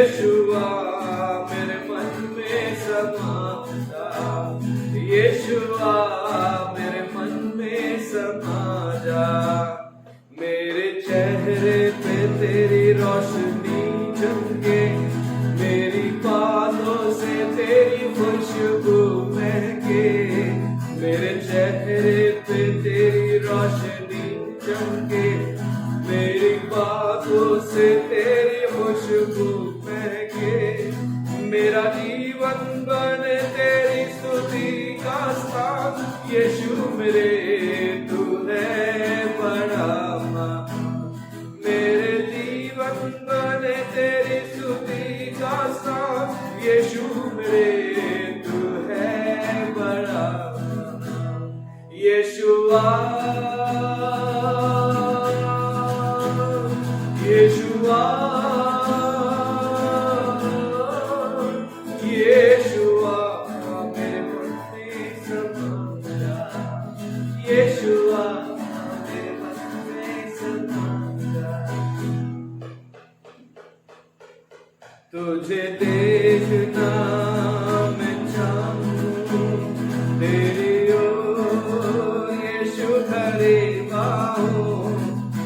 यीशुआ मेरे मन में समा जा, यीशुआ मेरे मन में समा जा। मेरे चेहरे पे तेरी रोशनी चमके, मेरी बातों से तेरी खुशबू महके। मेरे चेहरे पे तेरी रोशनी चमके, मेरी बातों से तेरी खुशबू महके। मेरा जीवन बने तेरी स्तुति का स्थान, यीशु मेरे तू है बड़ा महान। मेरे जीवन बने तेरी स्तुति का स्थान, यीशु मेरे तू है बड़ा महान। यीशुआ यीशुआ यीशुआ मेरे मन में समा जा, यीशुआ मेरे मन में समा जा। तुझे देखना मैं चाहूं, तेरी ओर यीशु खड़े बाहों।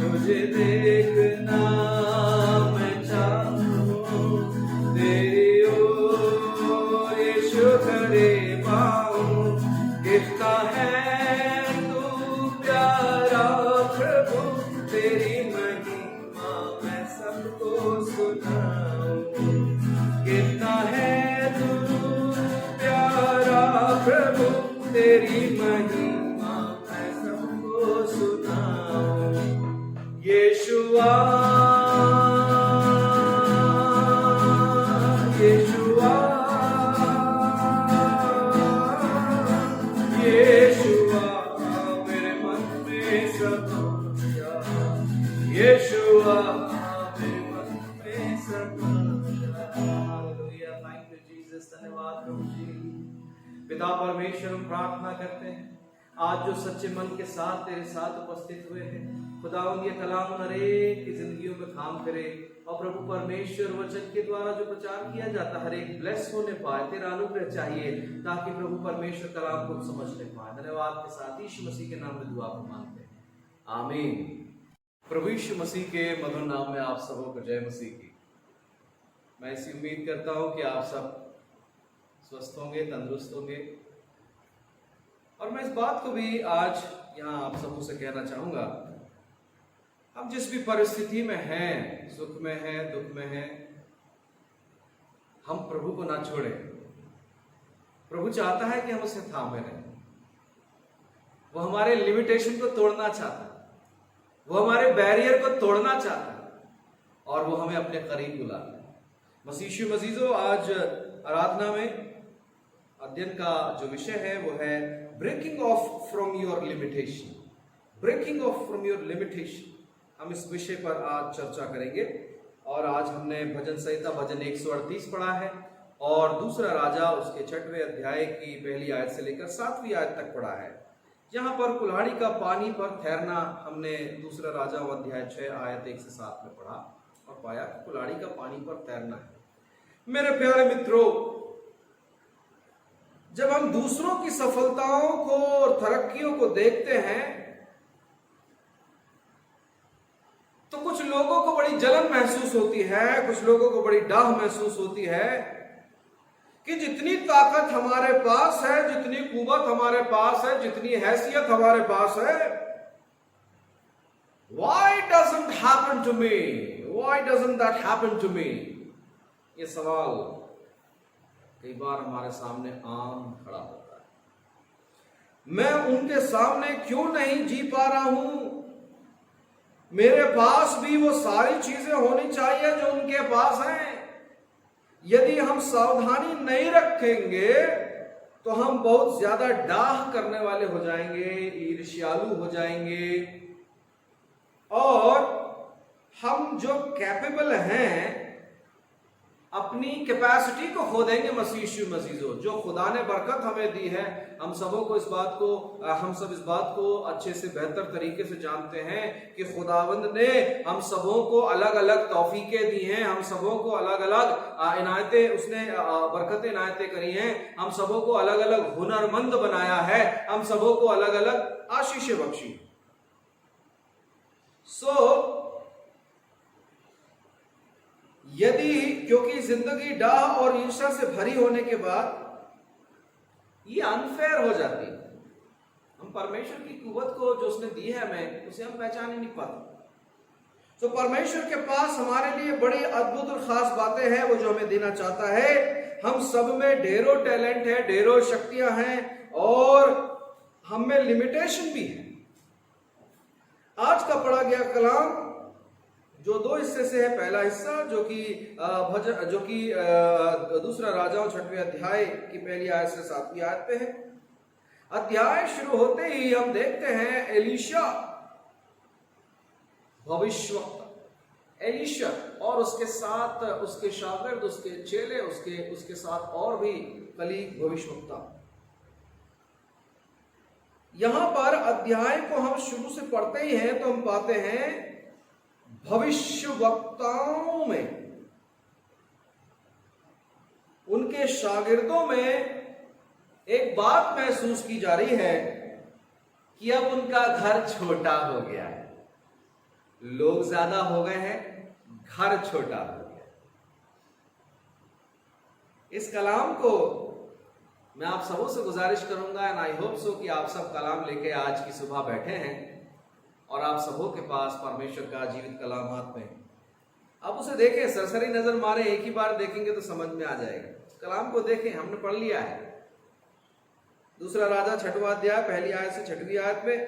तुझे देखना मैं चाहूं, तेरी ओर यीशु खड़े बाहों। कितना है तू प्यारा प्रभु, तेरी महिमा मैं सबको सुनाऊं। कितना है तू प्यारा प्रभु, तेरी महिमा मैं सबको सुनाऊं। यीशुआ यीशुआ यीशुआ मेरे मन में समा जा, यीशुआ मेरे मन में समा जा। हालेलुया, थैंक यू जीसस, धन्यवाद प्रभु जी। पिता परमेश्वर, हम प्रार्थना करते हैं आज जो सच्चे मन के साथ तेरे साथ उपस्थित हुए हैं, खुदावंद ये कलाम हर एक की जिंदगियों में काम करे। और प्रभु परमेश्वर वचन के द्वारा जो प्रचार किया जाता हर एक ब्लेस होने पाए, तेरा अनुग्रह चाहिए ताकि प्रभु परमेश्वर कलाम को समझने पाए। धन्यवाद के साथ यीशु मसीह के नाम में दुआ को मांगते हैं, आमीन। प्रभु यीशु मसीह के मधुर नाम में आप सबों को जय मसीह की। मैं ऐसी उम्मीद करता हूँ कि आप सब स्वस्थ होंगे, तंदुरुस्त होंगे। और मैं इस बात को भी आज यहाँ आप सबों से कहना चाहूंगा, हम जिस भी परिस्थिति में हैं, सुख में हैं, दुख में हैं, हम प्रभु को ना छोड़ें। प्रभु चाहता है कि हम उसे थामे रहें। वो हमारे लिमिटेशन को तोड़ना चाहता है, वो हमारे बैरियर को तोड़ना चाहता है और वो हमें अपने करीब बुलाता है। मसीह मजीजों, आज आराधना में अध्ययन का जो विषय है वो है breaking off from your limitation. Breaking off from your limitation, हम इस विषय पर आज चर्चा करेंगे। और आज हमने भजन संहिता भजन 138 पढ़ा है और दूसरा राजा उसके 6वें अध्याय की पहली आयत से लेकर 7वीं आयत तक पढ़ा है। यहाँ पर कुल्हाड़ी का पानी पर ठहरना हमने दूसरा राजा अध्याय 6 आयत 1 से 7 में पढ़ा और पाया कि कुल्हाड़ी का पानी पर तैरना है। मेरे प्यारे मित्रों, जब हम दूसरों की सफलताओं को और तरक्कियों को देखते हैं तो कुछ लोगों को बड़ी जलन महसूस होती है, कुछ लोगों को बड़ी डाह महसूस होती है कि जितनी ताकत हमारे पास है, जितनी कुवत हमारे पास है, जितनी हैसियत हमारे पास है, why doesn't happen to me? Why doesn't that happen to me? ये सवाल कई बार हमारे सामने आम खड़ा होता है। मैं उनके सामने क्यों नहीं जी पा रहा हूं? मेरे पास भी वो सारी चीजें होनी चाहिए जो उनके पास हैं। यदि हम सावधानी नहीं रखेंगे तो हम बहुत ज्यादा डाह करने वाले हो जाएंगे, ईर्ष्यालु हो जाएंगे और हम जो कैपेबल हैं अपनी कैपेसिटी को खो देंगे मसीह यीशु मसीह। जो खुदा ने बरकत हमें दी है, हम सब इस बात को अच्छे से बेहतर तरीके से जानते हैं कि खुदावंद ने हम सबों को अलग अलग तौफीकें दी हैं, हम सबों को अलग अलग इनायतें, उसने बरकतें इनायतें करी हैं, हम सबों को अलग अलग हुनरमंद बनाया है, हम सबों को अलग अलग आशीषें बख्शी। यदि क्योंकि जिंदगी डाह और ईर्ष्या से भरी होने के बाद ये अनफेयर हो जाती है। हम परमेश्वर की कुव्वत को जो उसने दी है हमें, उसे हम पहचान ही नहीं पाते। तो परमेश्वर के पास हमारे लिए बड़ी अद्भुत और खास बातें हैं, वो जो हमें देना चाहता है। हम सब में ढेरों टैलेंट है, ढेरों शक्तियां हैं और हम में लिमिटेशन भी है। आज का पढ़ा गया कलाम जो 2 हिस्से से है, पहला हिस्सा जो कि दूसरा राजाओं 6वें अध्याय की पहली आयत से 7वीं आयत पे है। अध्याय शुरू होते ही हम देखते हैं एलीशा भविष्यवक्ता, एलीशा और उसके साथ उसके शागिर्द, उसके चेले, उसके साथ और भी कलीग भविष्यवक्ता। यहां पर अध्याय को हम शुरू से पढ़ते ही हैं तो हम पाते हैं भविष्यवक्ताओं में, उनके शागिर्दों में एक बात महसूस की जा रही है कि अब उनका घर छोटा हो गया है। लोग ज्यादा हो गए हैं, घर छोटा हो गया। इस कलाम को मैं आप सबों से गुजारिश करूंगा, एंड आई होप सो कि आप सब कलाम लेके आज की सुबह बैठे हैं और आप सबों के पास परमेश्वर का जीवित कलाम हाथ में। आप उसे देखें, सरसरी नजर मारे, एक ही बार देखेंगे तो समझ में आ जाएगा। कलाम को देखें, हमने पढ़ लिया है। दूसरा राजा 6वां अध्याय पहली आयत से 6वीं आयत में।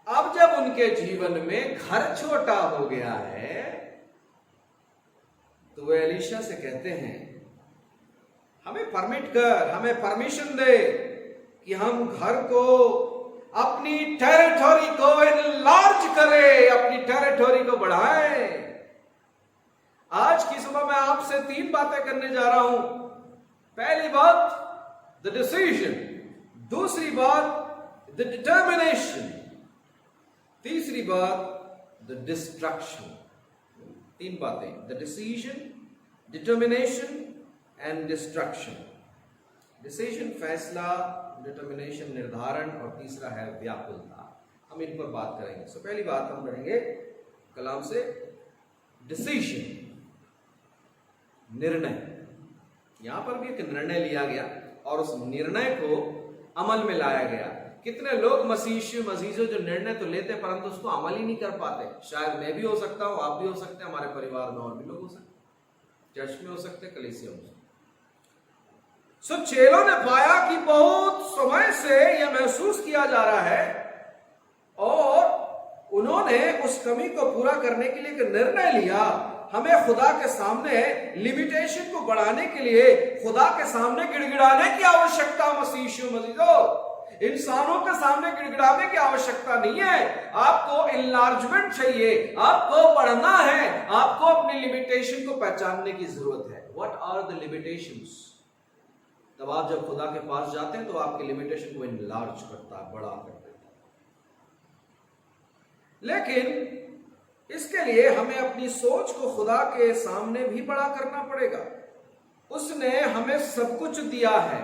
अब जब उनके जीवन में घर छोटा हो गया है तो वे एलीशा से कहते हैं, हमें परमिट कर, हमें परमिशन दे कि हम घर को, अपनी टेरिटोरी को इनलार्ज करें, अपनी टेरिटोरी को बढ़ाएं। आज की सुबह मैं आपसे 3 बातें करने जा रहा हूं। पहली बात द डिसीजन, दूसरी बात द डिटर्मिनेशन, तीसरी बात द डिस्ट्रक्शन। 3 बातें, the decision, determination and destruction. Decision फैसला, डिटर्मिनेशन निर्धारण और तीसरा है व्याकुलता। हम इन पर बात करेंगे। सो पहली बात हम करेंगे कलाम से, डिसीजन, निर्णय। यहां पर भी एक निर्णय लिया गया और उस निर्णय को अमल में लाया गया। कितने लोग मसीह जो निर्णय तो लेते परंतु उसको अमल ही नहीं कर पाते। शायद मैं भी हो सकता हूं, आप भी हो सकते हैं, हमारे परिवार में और भी लोग हो सकते, चर्च में हो सकते, कलीसिया में हो सकते। चेलों ने पाया कि बहुत समय से यह महसूस किया जा रहा है और उन्होंने उस कमी को पूरा करने के लिए एक निर्णय लिया। हमें खुदा के सामने लिमिटेशन को बढ़ाने के लिए खुदा के सामने गिड़गिड़ाने की आवश्यकता मसीह इंसानों के सामने गिड़गिड़ाने की आवश्यकता नहीं है। आपको इनलार्जमेंट चाहिए, आपको बढ़ना है, आपको अपनी लिमिटेशन को पहचानने की जरूरत है। What are the limitations? तब आप जब खुदा के पास जाते हैं तो आपके लिमिटेशन को इनलार्ज करता है, बड़ा कर देता है। लेकिन इसके लिए हमें अपनी सोच को खुदा के सामने भी बड़ा करना पड़ेगा। उसने हमें सब कुछ दिया है।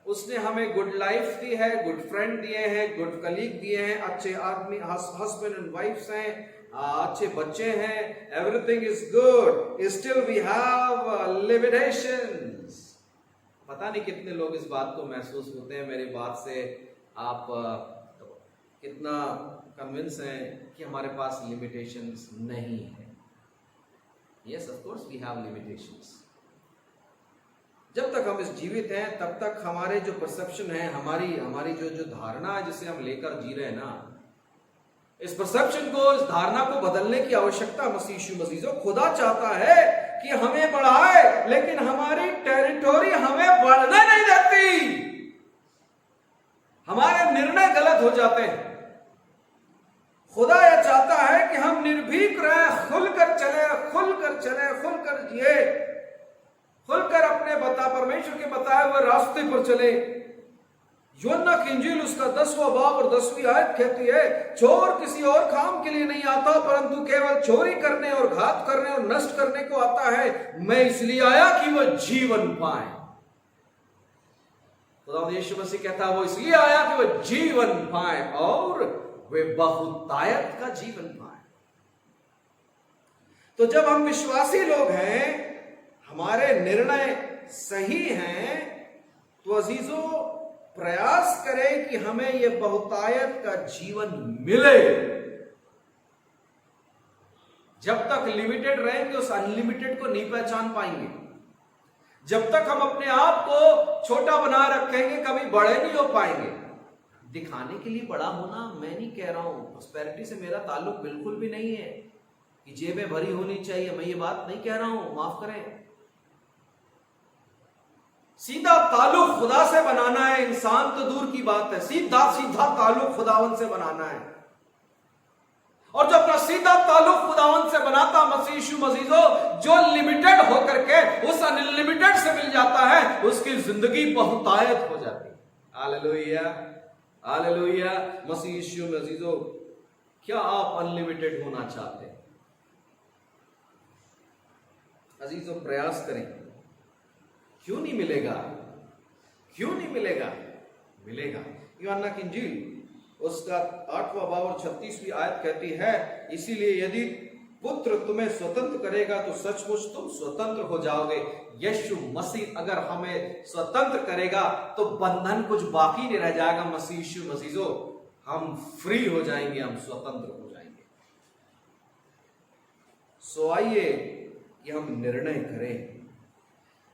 उसने हमें गुड लाइफ दी है, गुड फ्रेंड दिए हैं, गुड कलीग दिए हैं, अच्छे आदमी, हस्बैंड एंड वाइफ्स हैं, अच्छे बच्चे हैं, everything is good. Still we have limitations. पता नहीं कितने लोग इस बात को महसूस होते हैं मेरी बात से, आप कितना कन्विंस हैं कि हमारे पास लिमिटेशंस नहीं है। Yes, of course we have limitations. जब तक हम इस जीवित हैं तब तक हमारे जो परसेप्शन है, हमारी जो धारणा है जिसे हम लेकर जी रहे हैं ना, इस परसेप्शन को, इस धारणा को बदलने की आवश्यकता मसीह खुदा चाहता है कि हमें बढ़ाए, लेकिन हमारी टेरिटोरी हमें बढ़ने नहीं देती। हमारे निर्णय गलत हो जाते हैं। खुदा यह चाहता है कि हम निर्भीक रहें, खुलकर चले, खुलकर कहती है खुलकर अपने परमेश्वर के बताए हुए रास्ते पर चले। यूहन्ना की इंजील उसका 10वां बाब और 10वीं आयत कहती है, चोर किसी और काम के लिए नहीं आता परंतु केवल चोरी करने और घात करने और नष्ट करने को आता है। मैं इसलिए आया कि वह जीवन पाए। खुदा यीशु मसीह कहता है वो इसलिए आया कि वह जीवन पाए और वे बहुतायत का जीवन पाए। तो जब हम विश्वासी लोग हैं, हमारे निर्णय सही हैं, तो अजीजों प्रयास करें कि हमें यह बहुतायत का जीवन मिले। जब तक लिमिटेड रहेंगे उस अनलिमिटेड को नहीं पहचान पाएंगे। जब तक हम अपने आप को छोटा बना रखेंगे कभी बड़े नहीं हो पाएंगे। दिखाने के लिए बड़ा होना मैं नहीं कह रहा हूं, प्रॉस्पेरिटी से मेरा ताल्लुक बिल्कुल भी नहीं है कि जेबें भरी होनी चाहिए, मैं ये बात नहीं कह रहा हूं, माफ करें। सीधा ताल्लुक खुदा से बनाना है, इंसान तो दूर की बात है, सीधा ताल्लुक खुदावन से बनाना है। और जो अपना सीधा ताल्लुक खुदावन से बनाता मसीह यीशु मसीहो, जो लिमिटेड होकर के उस अनलिमिटेड से मिल जाता है, उसकी जिंदगी बहुतायत हो जाती है। Hallelujah, hallelujah. मसीह यीशु मसीहो, क्या आप अनलिमिटेड होना चाहते हैं? अजीजों प्रयास करें। क्यों नहीं मिलेगा? क्यों नहीं मिलेगा? मिलेगा। यूहन्ना की इंजील उसका 8वां बाब और 36वीं आयत कहती है, इसीलिए यदि पुत्र तुम्हें स्वतंत्र करेगा तो सचमुच तुम स्वतंत्र हो जाओगे। यीशु मसीह अगर हमें स्वतंत्र करेगा तो बंधन कुछ बाकी नहीं रह जाएगा। मसीह यीशु मसीहो, हम फ्री हो जाएंगे, हम स्वतंत्र हो जाएंगे। सो आइए कि हम निर्णय करें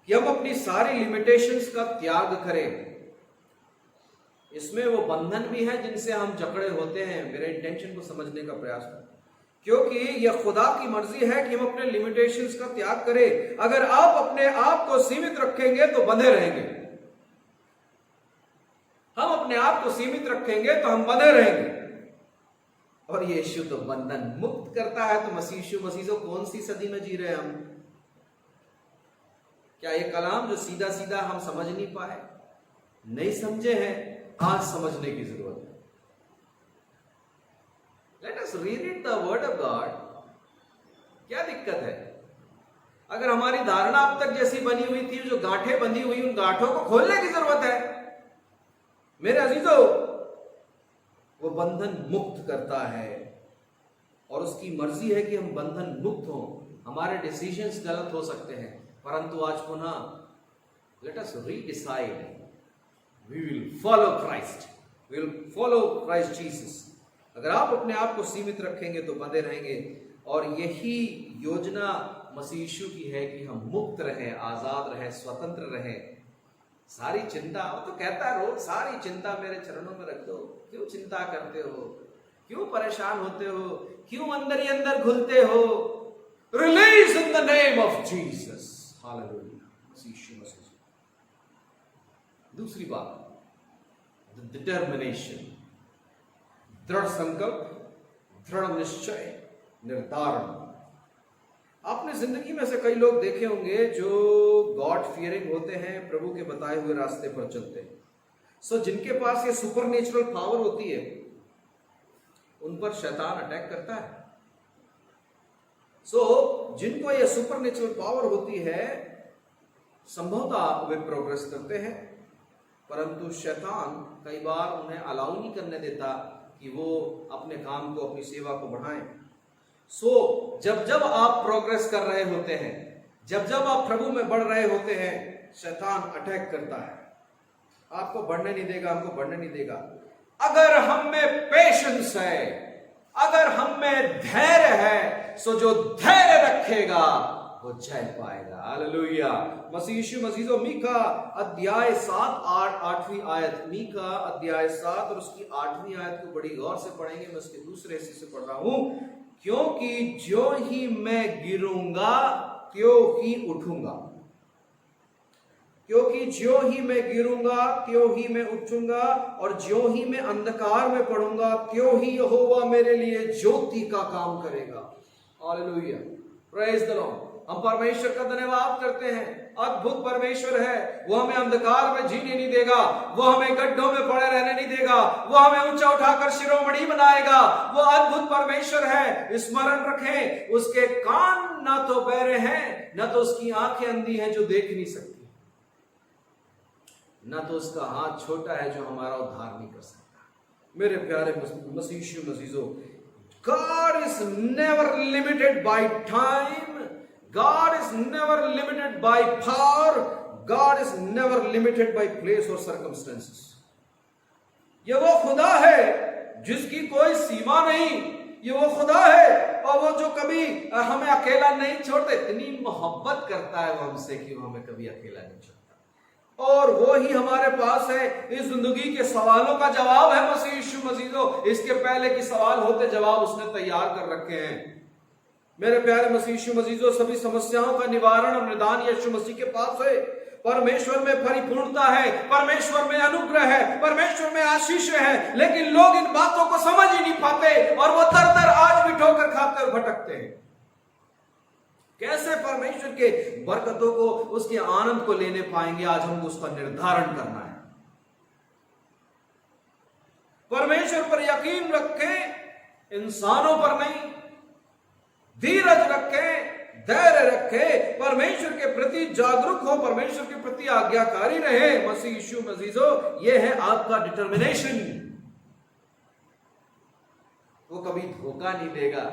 कि हम अपनी सारी लिमिटेशंस का त्याग करें। इसमें वो बंधन भी है जिनसे हम जकड़े होते हैं। मेरे इंटेंशन को समझने का प्रयास करें, क्योंकि यह खुदा की मर्जी है कि हम अपने लिमिटेशंस का त्याग करें। अगर आप अपने आप को सीमित रखेंगे तो बंधे रहेंगे। हम अपने आप को सीमित रखेंगे तो हम बंधे रहेंगे। और यीशु तो बंधन मुक्त करता है। तो मसीह यीशु मसीह से कौन सी सदी में जी रहे हैं हम? क्या ये कलाम जो सीधा सीधा हम समझ नहीं पाए, नहीं समझे हैं, आज समझने की जरूरत है। Let us read the word of God. क्या दिक्कत है? अगर हमारी धारणा अब तक जैसी बनी हुई थी, जो गांठें बंधी हुई, उन गांठों को खोलने की जरूरत है। मेरे अजीजों, वो बंधन मुक्त करता है और उसकी मर्जी है कि हम बंधन मुक्त हों। हमारे डिसीजंस गलत हो सकते हैं, परंतु आज पुनः let us redecide, we will follow Christ, we will follow Christ Jesus. अगर आप अपने आप को सीमित रखेंगे तो बंधे रहेंगे। और यही योजना मसीह यीशु की है कि हम मुक्त रहें, आजाद रहें, स्वतंत्र रहें। सारी चिंता, वो तो कहता है रोज, सारी चिंता मेरे चरणों में रख दो। क्यों चिंता करते हो? क्यों परेशान होते हो? क्यों अंदर ही अंदर घुलते हो? Release in the name of Jesus. Hallelujah, मसीह यीशु मसीह। दूसरी बात, डिटर्मिनेशन, दृढ़ संकल्प, दृढ़ निश्चय, निर्धारण। आपने जिंदगी में से कई लोग देखे होंगे जो गॉड फियरिंग होते हैं, प्रभु के बताए हुए रास्ते पर चलते हैं। सो जिनके पास ये सुपरनेचुरल पावर होती है, उन पर शैतान अटैक करता है। सो जिनको ये सुपरनेचुरल पावर होती है, संभवतः वे प्रोग्रेस करते हैं, परंतु शैतान कई बार उन्हें अलाउ नहीं करने देता कि वो अपने काम को, अपनी सेवा को बढ़ाएं। सो जब जब आप प्रोग्रेस कर रहे होते हैं, जब जब आप प्रभु में बढ़ रहे होते हैं, शैतान अटैक करता है। आपको बढ़ने नहीं देगा, हमको बढ़ने नहीं देगा। अगर हम में पेशेंस है, अगर हम में धैर्य है, सो जो धैर्य रखेगा वो जय पाएगा। हालेलुया, मसीह यीशु मसीह। मीका अध्याय 7 8वीं आयत, मीका अध्याय 7 और उसकी 8वीं आयत को बड़ी गौर से पढ़ेंगे। मैं उसके दूसरे हिस्से से पढ़ रहा हूं। क्योंकि ज्यों ही मैं गिरूंगा त्यों ही उठूंगा, क्योंकि ज्यों ही मैं गिरूंगा त्यों ही मैं उठूंगा, और ज्यों ही मैं अंधकार में पड़ूंगा त्यों ही यहोवा मेरे लिए ज्योति का काम करेगा। Hallelujah, praise the Lord. हम परमेश्वर का धन्यवाद करते हैं। अद्भुत परमेश्वर है, वो हमें अंधकार में जीने नहीं देगा, वो हमें गड्ढों में पड़े रहने नहीं देगा, वो हमें ऊंचा उठाकर शिरोमणि बनाएगा। वो अद्भुत परमेश्वर है। स्मरण रखें, उसके कान ना तो बहरे हैं, ना तो उसकी आंखें अंधी हैं जो देख नहीं सकती, ना तो उसका हाथ छोटा है जो हमारा उद्धार नहीं कर सकता। मेरे प्यारे मसीह मसीजों, God is never limited by time. God is never limited by power. God is never limited by place or circumstances. ये वो खुदा है जिसकी कोई सीमा नहीं। ये वो खुदा है और वो जो कभी हमें अकेला नहीं छोड़ता। इतनी मोहब्बत करता है वो हमसे कि वो हमें कभी अकेला नहीं छोड़ता। और वो ही हमारे पास है इस जिंदगी के सवालों का जवाब है मसीह यीशु मसीह। इसके पहले की सवाल होते जवाब उसने तैयार कर रखे हैं। मेरे प्यारे मसीह यीशु मसीह, सभी समस्याओं का निवारण और निदान यीशु मसीह के पास है। परमेश्वर में परिपूर्णता है, परमेश्वर में अनुग्रह है, परमेश्वर में आशीष है, लेकिन लोग इन बातों को समझ ही नहीं पाते और वो दर दर आज भी ठोकर खाते और भटकते हैं। कैसे परमेश्वर के बरकतों को, उसके आनंद को लेने पाएंगे? आज हमको उसका निर्धारण करना है। परमेश्वर पर यकीन रखें, इंसानों पर नहीं। धीरज रखें, धैर्य रखें, परमेश्वर के प्रति जागरूक हो, परमेश्वर के प्रति आज्ञाकारी रहे। मसीह यीशु मसीह, यह है आपका डिटर्मिनेशन। वो कभी धोखा नहीं देगा,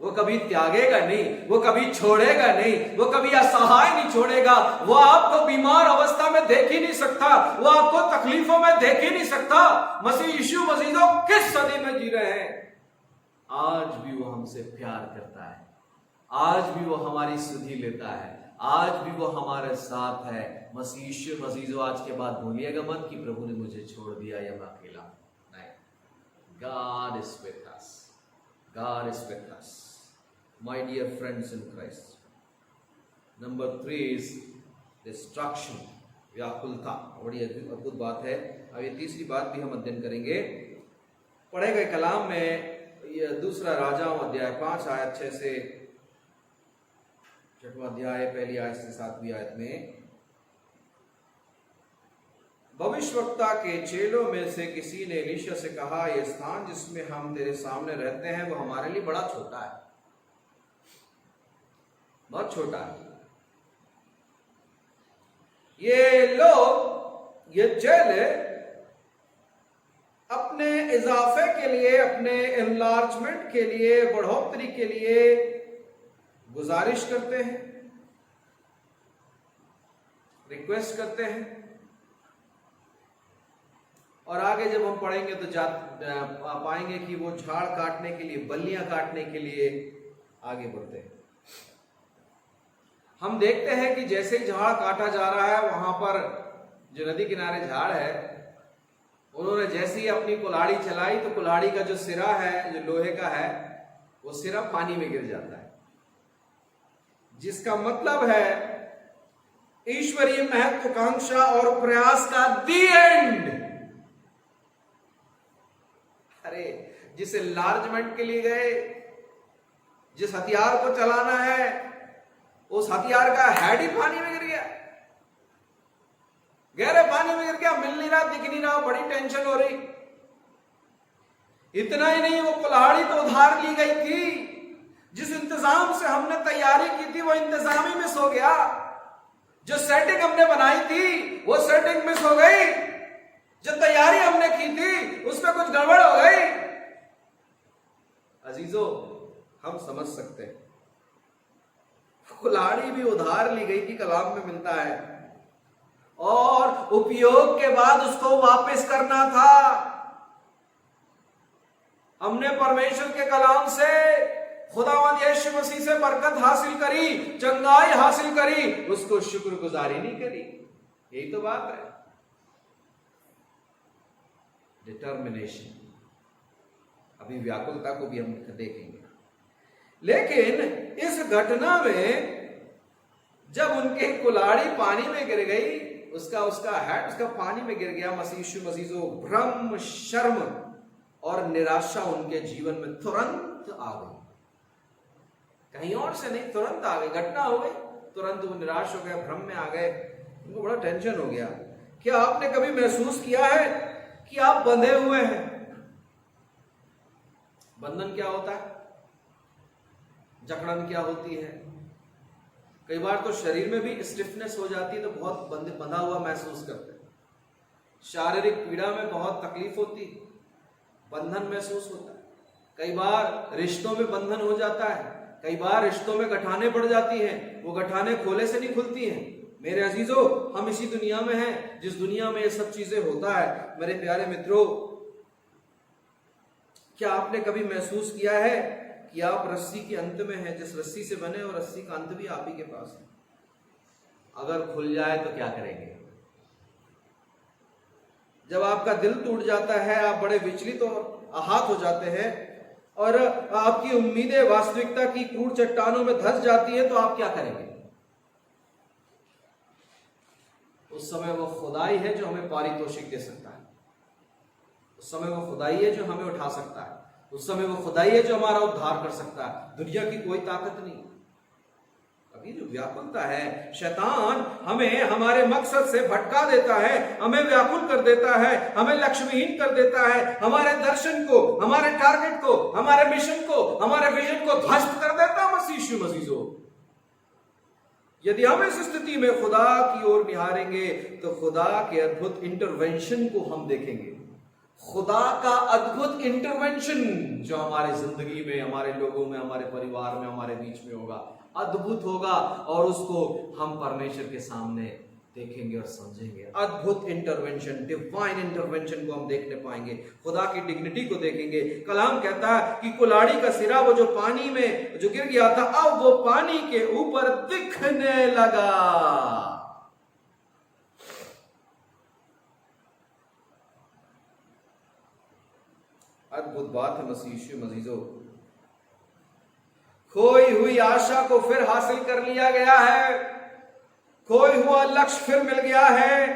वो कभी त्यागेगा नहीं, वो कभी छोड़ेगा नहीं, वो कभी असहाय नहीं छोड़ेगा। वो आपको बीमार अवस्था में देख ही नहीं सकता, वो आपको तकलीफों में देख ही नहीं सकता। मसीह यीशु मसीह किस सदी में जी रहे हैं? आज भी वो हमसे प्यार करता है, आज भी वो हमारी सुधि लेता है, आज भी वो हमारे साथ है। मसीह यीशु मसीह, आज के बाद भूलिएगा मत कि प्रभु ने मुझे छोड़ दिया या मैं अकेला नहीं। God is with us. God is with us. My dear friends in Christ. Number 3 is destruction. व्याकुलता बड़ी अद्भुत बात है। अब ये तीसरी बात भी हम अध्ययन करेंगे। पढ़े गए कलाम में ये दूसरा राजाओं अध्याय 5 आयत 6 से 6वां अध्याय पहली आयत से 7वीं आयत में, भविष्यवक्ता के चेलों में से किसी ने एलीशा से कहा, यह स्थान जिसमें हम तेरे सामने रहते हैं वो हमारे लिए बड़ा छोटा है, बहुत छोटा है। ये लोग, ये चेले अपने इजाफे के लिए, अपने एनलार्जमेंट के लिए, बढ़ोतरी के लिए गुजारिश करते हैं, रिक्वेस्ट करते हैं। और आगे जब हम पढ़ेंगे तो पाएंगे कि वो झाड़ काटने के लिए, बल्लियां काटने के लिए आगे बढ़ते हैं। हम देखते हैं कि जैसे ही झाड़ काटा जा रहा है, वहां पर जो नदी किनारे झाड़ है, उन्होंने जैसे ही अपनी कुल्हाड़ी चलाई तो कुल्हाड़ी का जो सिरा है, जो लोहे का है, वो सिरा पानी में गिर जाता है। जिसका मतलब है ईश्वरीय महत्वाकांक्षा और प्रयास का दी एंड। अरे, जिस एनलार्जमेंट के लिए गए, जिस हथियार को चलाना है, उस हथियार का हेड ही पानी में गिर गया, गहरे पानी में गिर गया, मिल नहीं रहा, दिख नहीं रहा, बड़ी टेंशन हो रही। इतना ही नहीं, वो कुल्हाड़ी तो उधार ली गई थी, जिस इंतजाम से हमने तैयारी की थी वो इंतजाम ही मिस हो गया। जो सेटिंग हमने बनाई थी वो सेटिंग मिस हो गई। जो तैयारी हमने की थी उसमें कुछ गड़बड़ हो गई। अजीजों, हम समझ सकते हैं, कुल्हाड़ी भी उधार ली गई थी, कलाम में मिलता है, और उपयोग के बाद उसको वापस करना था। हमने परमेश्वर के कलाम से, खुदावंद यीशु मसीह से बरकत हासिल करी, चंगाई हासिल करी, उसको शुक्रगुजारी नहीं करी। यही तो बात है, डिटर्मिनेशन। अभी व्याकुलता को भी हम देखेंगे। लेकिन इस घटना में जब उनकी कुल्हाड़ी पानी में गिर गई, उसका हेड, उसका पानी में गिर गया, मसीह मसीह, भ्रम, शर्म और निराशा उनके जीवन में तुरंत आ गई। कहीं और से नहीं, तुरंत आ गई, घटना हो गई, तुरंत वो निराश हो गए, भ्रम में आ गए, उनको बड़ा टेंशन हो गया। क्या आपने कभी महसूस किया है कि आप बंधे हुए हैं? बंधन क्या होता है? जकड़न क्या होती है? कई बार तो शरीर में भी स्टिफनेस हो जाती है, तो बहुत बंधा हुआ महसूस करते हैं। शारीरिक पीड़ा में बहुत तकलीफ होती है, बंधन महसूस होता है। कई बार रिश्तों में बंधन हो जाता है, कई बार रिश्तों में गठाने पड़ जाती हैं, वो गठाने खोले से नहीं खुलती हैं। मेरे अजीजों, हम इसी दुनिया में हैं जिस दुनिया में ये सब चीजें होता है। मेरे प्यारे मित्रों, क्या आपने कभी महसूस किया है कि आप रस्सी के अंत में हैं, जिस रस्सी से बने और रस्सी का अंत भी आप ही के पास है? अगर खुल जाए तो क्या करेंगे? जब आपका दिल टूट जाता है, आप बड़े विचलित और आहत हो जाते हैं और आपकी उम्मीदें वास्तविकता की क्रूर चट्टानों में धंस जाती है, तो आप क्या करेंगे? उस समय वो खुदाई है जो हमें पारितोषिक दे सकता है, उस समय वो खुदाई है जो हमें उठा सकता है, उस समय वो खुदाई है जो हमारा उद्धार कर सकता है। दुनिया की कोई ताकत नहीं। अभी जो व्याकुलता है, शैतान हमें हमारे मकसद से भटका देता है, हमें व्याकुल कर देता है, हमें लक्ष्यहीन कर देता है, हमारे दर्शन को, हमारे टारगेट को, हमारे मिशन को, हमारे विजन को ध्वस्त कर देता है। मसीहो, यदि हम इस स्थिति में खुदा की ओर निहारेंगे तो खुदा के अद्भुत इंटरवेंशन को हम देखेंगे। खुदा का अद्भुत इंटरवेंशन जो हमारे जिंदगी में, हमारे लोगों में, हमारे परिवार में, हमारे बीच में होगा, अद्भुत होगा, और उसको हम परमेश्वर के सामने देखेंगे और समझेंगे। अद्भुत इंटरवेंशन, डिवाइन इंटरवेंशन को हम देखने पाएंगे, खुदा की डिग्निटी को देखेंगे। कलाम कहता है कि कुल्हाड़ी का सिरा वो जो पानी में जो गिर गया था, अब वो पानी के ऊपर दिखने लगा। अद्भुत बात है मसीहो। खोई हुई आशा को फिर हासिल कर लिया गया है, खोई हुआ लक्ष्य फिर मिल गया है,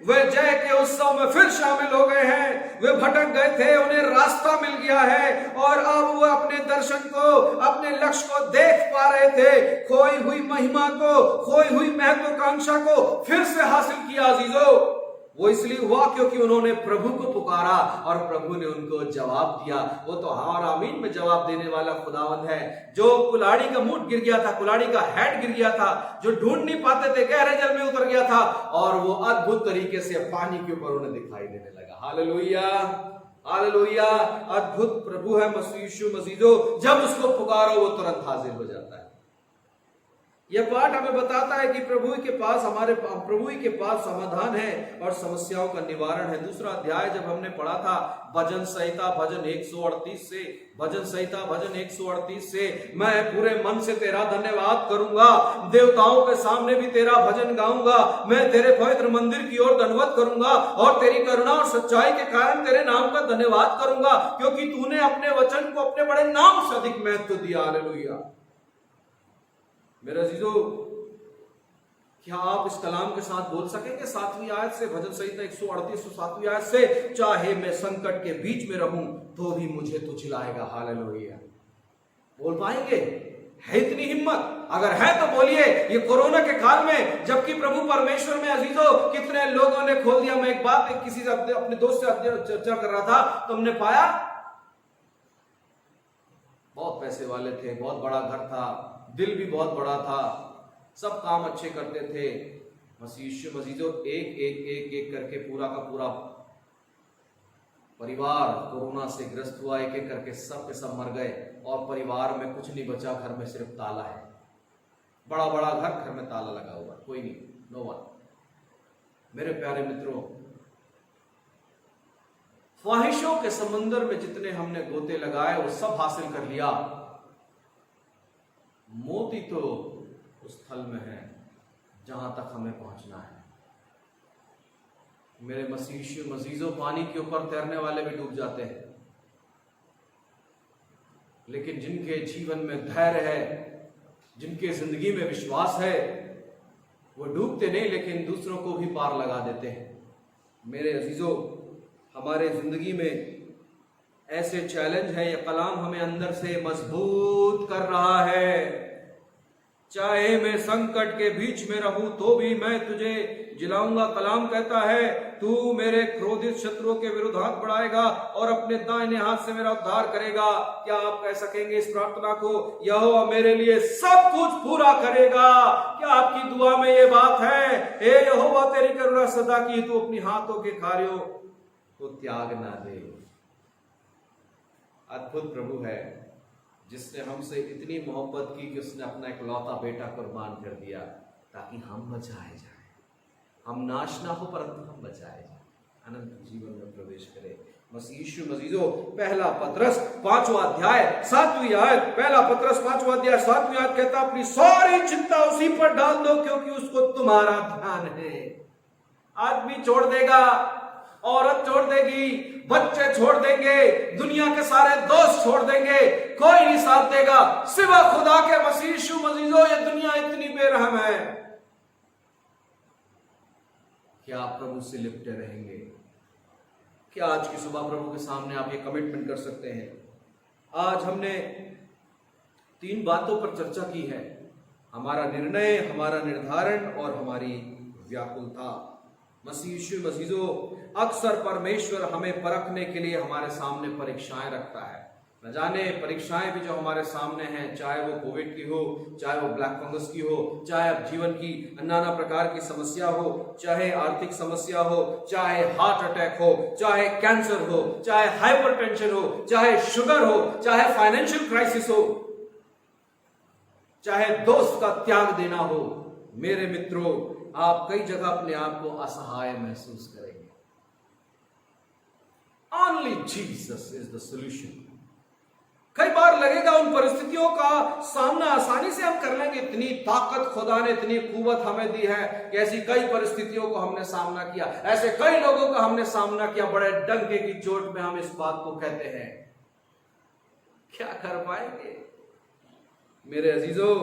वे जय के उत्सव में फिर शामिल हो गए हैं। वे भटक गए थे, उन्हें रास्ता मिल गया है और अब वो अपने दर्शन को, अपने लक्ष्य को देख पा रहे थे। खोई हुई महिमा को, खोई हुई महत्वाकांक्षा को फिर से हासिल किया अजीजों। वो इसलिए हुआ क्योंकि उन्होंने प्रभु को पुकारा और प्रभु ने उनको जवाब दिया। वो तो हाँ और आमीन में जवाब देने वाला खुदावंद है। जो कुल्हाड़ी का मुंह गिर गया था, कुल्हाड़ी का हेड गिर गया था, जो ढूंढ नहीं पाते थे, गहरे जल में उतर गया था, और वो अद्भुत तरीके से पानी के ऊपर उन्हें दिखाई देने लगा। Hallelujah, hallelujah. अद्भुत प्रभु है मसीहो, जब उसको पुकारो वो तुरंत हाजिर हो जाता है। यह पाठ हमें बताता है कि प्रभु के पास समाधान है और समस्याओं का निवारण है। दूसरा अध्याय जब हमने पढ़ा था भजन संहिता भजन 138 से मैं पूरे मन से तेरा धन्यवाद करूंगा, देवताओं के सामने भी तेरा भजन गाऊंगा, मैं तेरे पवित्र मंदिर की ओर दंडवत करूंगा और तेरी करुणा और सच्चाई के कारण तेरे नाम का धन्यवाद करूंगा, क्योंकि तूने अपने वचन को अपने बड़े नाम से अधिक महत्व दिया। हालेलुया। मेरे अजीजों, क्या आप इस कलाम के साथ बोल सकेंगे 7वीं आयत से, भजन संहिता 138 7वीं आयत से, चाहे मैं संकट के बीच में रहूं तो भी मुझे तू चिल्लाएगा। हालेलुया। बोल पाएंगे? है इतनी हिम्मत? अगर है तो बोलिए। ये कोरोना के काल में जबकि प्रभु परमेश्वर में अजीजों कितने लोगों ने खोल दिया। मैं एक बात किसी से अपने दोस्त से चर्चा कर रहा था, तो हमने पाया बहुत पैसे वाले थे, बहुत बड़ा घर था, दिल भी बहुत बड़ा था, सब काम अच्छे करते थे। मसीजों एक करके पूरा का पूरा परिवार कोरोना से ग्रस्त हुआ। एक एक करके सब के सब मर गए और परिवार में कुछ नहीं बचा, घर में सिर्फ ताला है। बड़ा बड़ा घर में ताला लगा हुआ, कोई नहीं, नो वन। मेरे प्यारे मित्रों, ख्वाहिशों के समंदर में जितने हमने गोते लगाए वो सब हासिल कर लिया। मोती तो उस स्थल में है जहां तक हमें पहुंचना है। मेरे मसीजों, पानी के ऊपर तैरने वाले भी डूब जाते हैं, लेकिन जिनके जीवन में धैर्य है, जिनके जिंदगी में विश्वास है, वो डूबते नहीं लेकिन दूसरों को भी पार लगा देते हैं। मेरे अजीजों, हमारे जिंदगी में ऐसे चैलेंज है, ये कलाम हमें अंदर से मजबूत कर रहा है। चाहे मैं संकट के बीच में रहूं तो भी मैं तुझे जिलाऊंगा। कलाम कहता है, तू मेरे क्रोधित शत्रुओं के विरुद्ध हाथ बढ़ाएगा और अपने दाहिने हाथ से मेरा उद्धार करेगा। क्या आप कह सकेंगे इस प्रार्थना को, यहोवा मेरे लिए सब कुछ पूरा करेगा? क्या आपकी दुआ में ये बात है, हे यहोवा तेरी करुणा सदा की, तू अपनी हाथों के कार्यों को त्याग ना दे। अद्भुत प्रभु है जिसने हमसे इतनी मोहब्बत की कि उसने अपना इकलौता बेटा कुर्बान कर दिया ताकि हम बचाए जाए। हम नाश ना हो परंतु हम बचाए जाए, अनंत जीवन में प्रवेश करें। मसीह यीशु मसीजो, पहला पतरस 5वां अध्याय 7वीं आयत, पहला पतरस 5वां अध्याय 7वीं आयत कहता, अपनी सारी चिंता उसी पर डाल दो क्योंकि उसको तुम्हारा ध्यान है। आदमी छोड़ देगा, औरत छोड़ देगी, बच्चे छोड़ देंगे, दुनिया के सारे दोस्त छोड़ देंगे, कोई नहीं साथ देगा सिवा खुदा के। मसीह यीशु मसीजो, ये दुनिया इतनी बेरहम है। क्या आप प्रभु से लिपटे रहेंगे? क्या आज की सुबह प्रभु के सामने आप ये कमिटमेंट कर सकते हैं? आज हमने 3 बातों पर चर्चा की है, हमारा निर्णय, हमारा निर्धारण और हमारी व्याकुलता। मसीह यीशु मसीजो, अक्सर परमेश्वर हमें परखने के लिए हमारे सामने परीक्षाएं रखता है। न जाने परीक्षाएं भी जो हमारे सामने हैं, चाहे वो कोविड की हो, चाहे वो ब्लैक फंगस की हो, चाहे अब जीवन की नाना प्रकार की समस्या हो, चाहे आर्थिक समस्या हो, चाहे हार्ट अटैक हो, चाहे कैंसर हो, चाहे हाइपरटेंशन हो, चाहे शुगर हो, चाहे फाइनेंशियल क्राइसिस हो, चाहे दोस्त का त्याग देना हो। मेरे मित्रों, आप कई जगह अपने आप को असहाय महसूस करेंगे। Only Jesus is the solution। कई बार लगेगा उन परिस्थितियों का सामना आसानी से हम कर लेंगे, इतनी ताकत खुदा ने, इतनी कुवत हमें दी है कि ऐसी कई परिस्थितियों को हमने सामना किया, ऐसे कई लोगों का हमने सामना किया। बड़े डंके की चोट में हम इस बात को कहते हैं, क्या कर पाएंगे? मेरे अजीजों,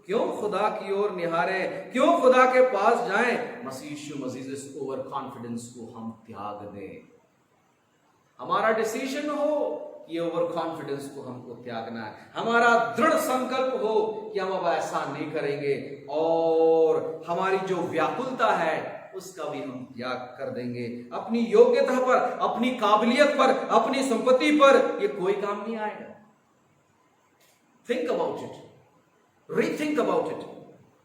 क्यों खुदा की ओर निहारें, क्यों खुदा के पास जाएं? मसीह यीशु मसीह इस ओवर कॉन्फिडेंस को हम त्याग दें। हमारा डिसीजन हो कि ओवर कॉन्फिडेंस को हमको त्यागना है। हमारा दृढ़ संकल्प हो कि हम अब ऐसा नहीं करेंगे, और हमारी जो व्याकुलता है उसका भी हम त्याग कर देंगे। अपनी योग्यता पर, अपनी काबिलियत पर, अपनी संपत्ति पर ये कोई काम नहीं आएगा। Think about it, rethink about it.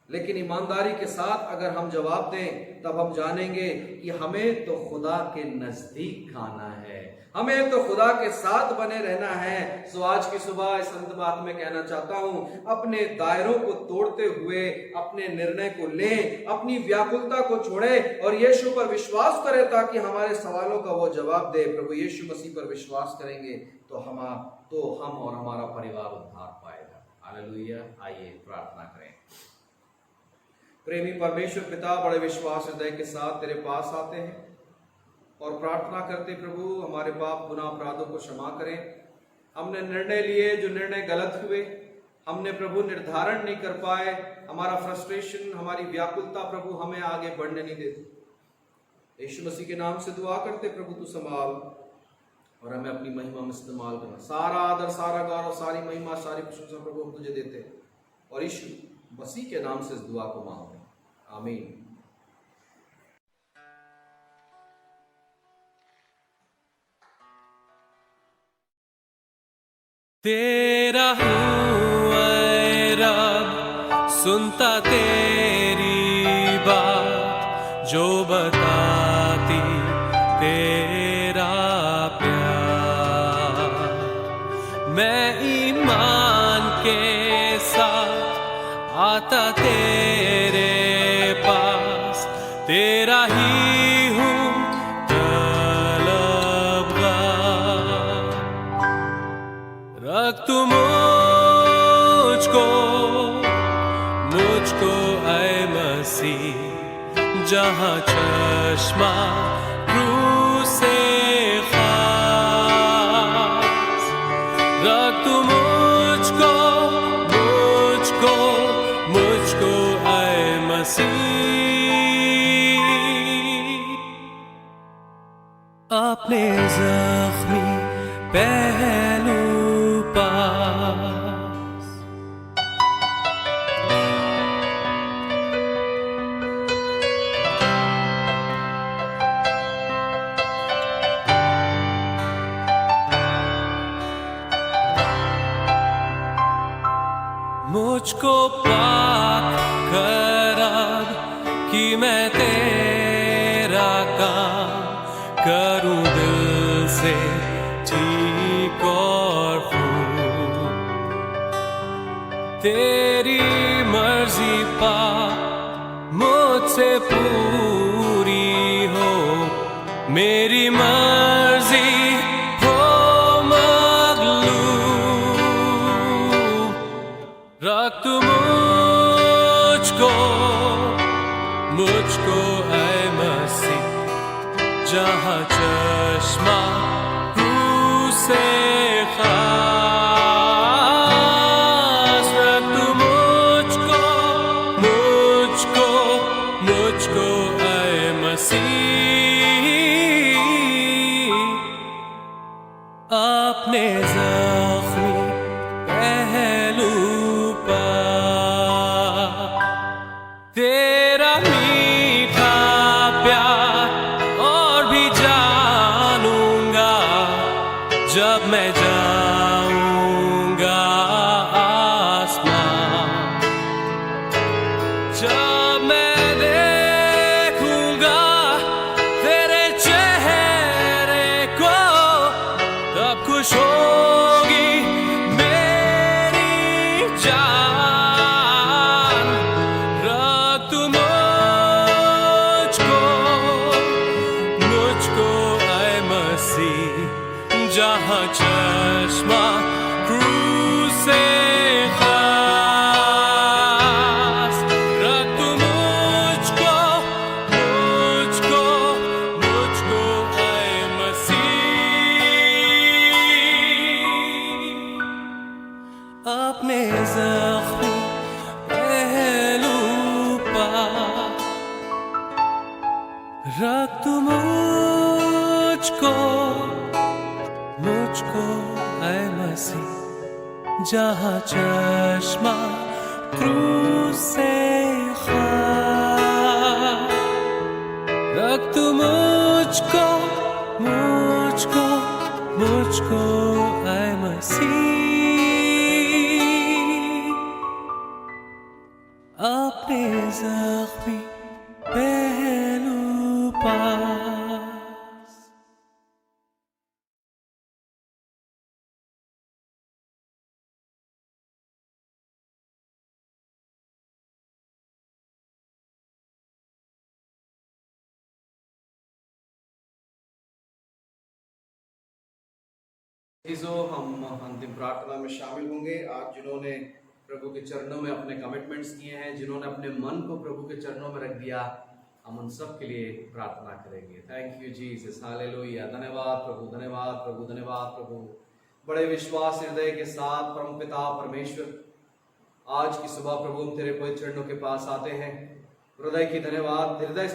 लेकिन ईमानदारी के साथ अगर हम जवाब दें तब हम जानेंगे कि हमें तो खुदा के नजदीक आना है, हमें तो खुदा के साथ बने रहना है। सो आज की सुबह इस अंत बात में कहना चाहता हूं, अपने दायरों को तोड़ते हुए अपने निर्णय को लें, अपनी व्याकुलता को छोड़ें और यीशु पर विश्वास करें ताकि हमारे सवालों का वो जवाब दे। प्रभु यीशु मसीह पर विश्वास करेंगे तो हम और हमारा परिवार उद्धार पाएगा। हालेलुया। आइए प्रार्थना करें। प्रेमी परमेश्वर पिता, बड़े विश्वास हृदय के साथ तेरे पास आते हैं और प्रार्थना करते, प्रभु हमारे पाप गुनाह अपराधों को क्षमा करें। हमने निर्णय लिए जो निर्णय गलत हुए, हमने प्रभु निर्धारण नहीं कर पाए, हमारा फ्रस्ट्रेशन, हमारी व्याकुलता प्रभु हमें आगे बढ़ने नहीं देती। यीशु मसीह के नाम से दुआ करते, प्रभु तू संभाल और हमें अपनी महिमा में इस्तेमाल करना। सारा आदर, सारा गौरव, सारी महिमा, सारी प्रशंसा प्रभु हम तुझे देते हैं और यीशु मसीह के नाम से इस दुआ को मांगते, आमीन। तेरा हूँ ऐ रब, सुनता तेरी बात, जो बताती तेरा प्यार। मैं ईमान के साथ आता तेरे पास, तेरा ही हूँ तलबगार। रख तू मुझको ऐ मसीह, जहाँ चश्मा रूह से खास। रख तू मुझको ऐ मसीह, अपने जख्मी पहलू पास। मुझको पाक कर अब कि मैं तेरा काम करूं दिल से ठीक और फूल। तेरी मर्जी पा मुझसे पूरी हो, मेरी मर्जी हो मगलूब। रख तू मुझको ऐ मसीह, जहाँ चश्मा रूह से खास। रख तू मुझको ऐ मसीह, अपने ज़ख्मी पहलू पर। तेरा मीठा प्यार और भी जानूंगा, जब मैं जाऊंगा आसमां। जब मैं देखूंगा तेरे चेहरे को, तब खुश होगी मेरी जान। रख तू मुझको ऐ मसीह, जहाँ चश्मा क्रूस से खास। रख तू मुझको ऐ मसीह, अपने ज़ख्मी पहलू पर। रख तू मुझको ऐ मसीह, जहाँ चश्मा क्रूस से खास। रख तू मुझको ऐ मसीह, अपने ज़ख्मी पहलू पास। हम अंतिम प्रार्थना में शामिल होंगे। आज जिन्होंने प्रभु के चरणों में अपने कमिटमेंट्स किए हैं, जिन्होंने अपने मन को प्रभु के चरणों में रख दिया, हम उन सब के लिए प्रार्थना करेंगे। Thank you Jesus, hallelujah. धन्यवाद प्रभु, धन्यवाद प्रभु, धन्यवाद प्रभु। बड़े विश्वास हृदय के साथ परमपिता परमेश्वर, आज की सुबह प्रभु हम तेरे पवित्र चरणों के पास आते हैं। हृदय से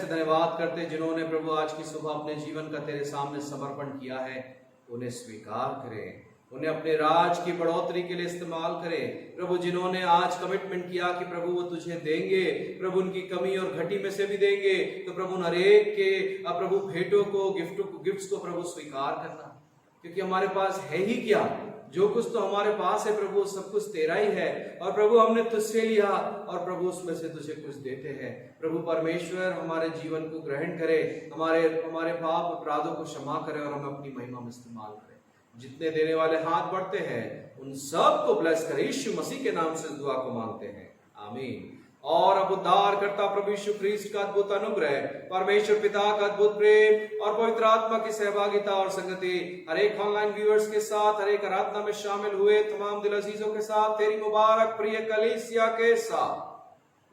धन्यवाद करते, जिन्होंने प्रभु आज की सुबह अपने जीवन का तेरे सामने समर्पण किया है, उन्हें स्वीकार करें, उन्हें अपने राज की बढ़ोतरी के लिए इस्तेमाल करें। प्रभु जिन्होंने आज कमिटमेंट किया कि प्रभु वो तुझे देंगे, प्रभु उनकी कमी और घटी में से भी देंगे, तो प्रभु हर एक के प्रभु भेंटों को, गिफ्ट्स को प्रभु स्वीकार करना, क्योंकि हमारे पास है ही क्या, जो कुछ तो हमारे पास है प्रभु सब कुछ तेरा ही है। और प्रभु हमने तुझसे लिया और प्रभु उसमें से तुझे कुछ देते हैं। प्रभु परमेश्वर हमारे जीवन को ग्रहण करे, हमारे पाप अपराधों को क्षमा करे और हमें अपनी महिमा में इस्तेमाल करे। जितने देने वाले हाथ बढ़ते हैं उन सब को ब्लेस करे। यीशु मसीह के नाम से दुआ को मांगते हैं, आमीन। और अब उद्धार करता प्रभु यीशु ख्रीस्त का अद्भुत अनुग्रह, परमेश्वर पिता का अद्भुत प्रेम और पवित्र आत्मा की सहभागिता और संगति हर एक ऑनलाइन व्यूअर्स के साथ, हर एक आराधना में शामिल हुए तमाम दिल अजीजों के साथ, तेरी मुबारक प्रिय कलीसिया के साथ,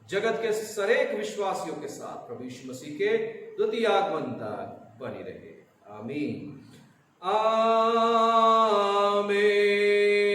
जगत के हरेक विश्वासियों के साथ प्रभु यीशु मसीह के द्वितीय आगमन तक बनी रहे, आमीन, आमीन।